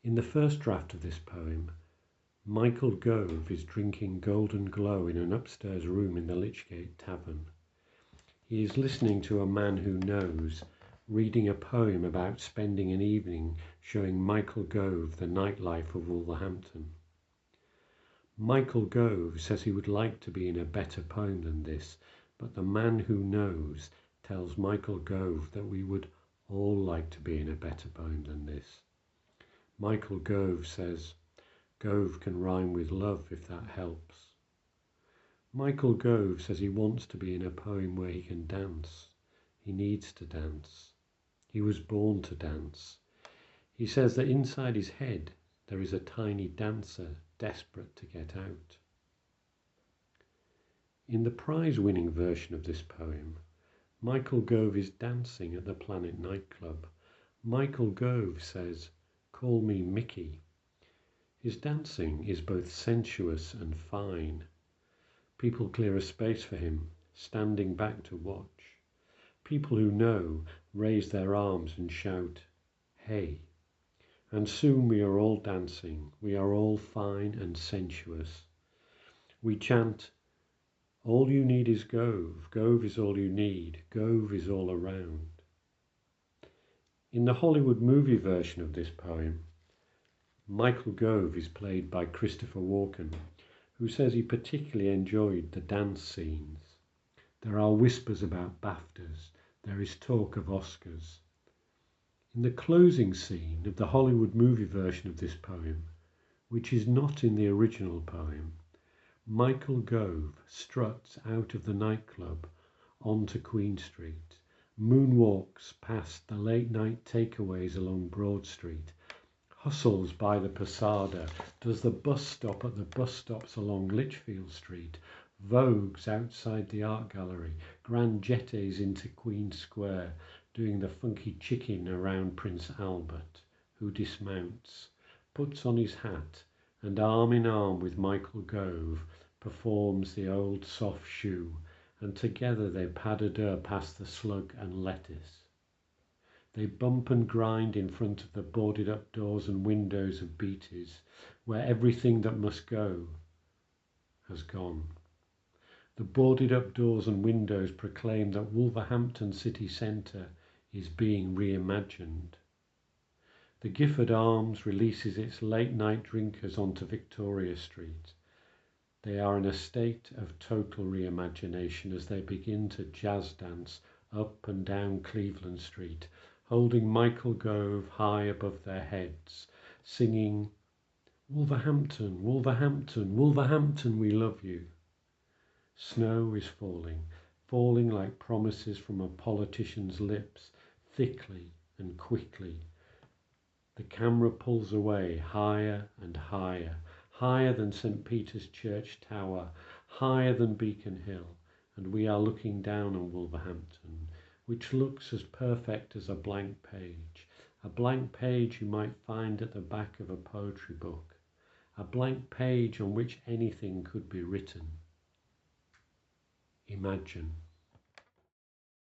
In the first draft of this poem, Michael Gove is drinking Golden Glow in an upstairs room in the Lichgate Tavern. He is listening to a man who knows, reading a poem about spending an evening showing Michael Gove the nightlife of Wolverhampton. Michael Gove says he would like to be in a better poem than this, but the man who knows tells Michael Gove that we would all like to be in a better poem than this. Michael Gove says, Gove can rhyme with love if that helps. Michael Gove says he wants to be in a poem where he can dance. He needs to dance. He was born to dance. He says that inside his head there is a tiny dancer desperate to get out. In the prize-winning version of this poem, Michael Gove is dancing at the Planet nightclub. Michael Gove says, "Call me Mickey." His dancing is both sensuous and fine. People clear a space for him, standing back to watch. People who know raise their arms and shout, "Hey!" And soon we are all dancing. We are all fine and sensuous. We chant, "All you need is Gove. Gove is all you need. Gove is all around." In the Hollywood movie version of this poem, Michael Gove is played by Christopher Walken, who says he particularly enjoyed the dance scenes. There are whispers about BAFTAs. There is talk of Oscars. In the closing scene of the Hollywood movie version of this poem, which is not in the original poem, Michael Gove struts out of the nightclub onto Queen Street, moonwalks past the late-night takeaways along Broad Street, hustles by the Posada, does the bus stop at the bus stops along Lichfield Street, vogues outside the art gallery, grand jettes into Queen Square, doing the funky chicken around Prince Albert, who dismounts, puts on his hat, and arm in arm with Michael Gove performs the old soft shoe, and together they pas-de-deux past the Slug and Lettuce. They bump and grind in front of the boarded up doors and windows of Beatty's, where everything that must go has gone. The boarded up doors and windows proclaim that Wolverhampton city centre is being reimagined. The Gifford Arms releases its late night drinkers onto Victoria Street. They are in a state of total reimagination as they begin to jazz dance up and down Cleveland Street, holding Michael Gove high above their heads, singing, "Wolverhampton, Wolverhampton, Wolverhampton, we love you." Snow is falling, falling like promises from a politician's lips, thickly and quickly. The camera pulls away higher and higher, higher than St. Peter's Church Tower, higher than Beacon Hill, and we are looking down on Wolverhampton, which looks as perfect as a blank page you might find at the back of a poetry book, a blank page on which anything could be written. Imagine.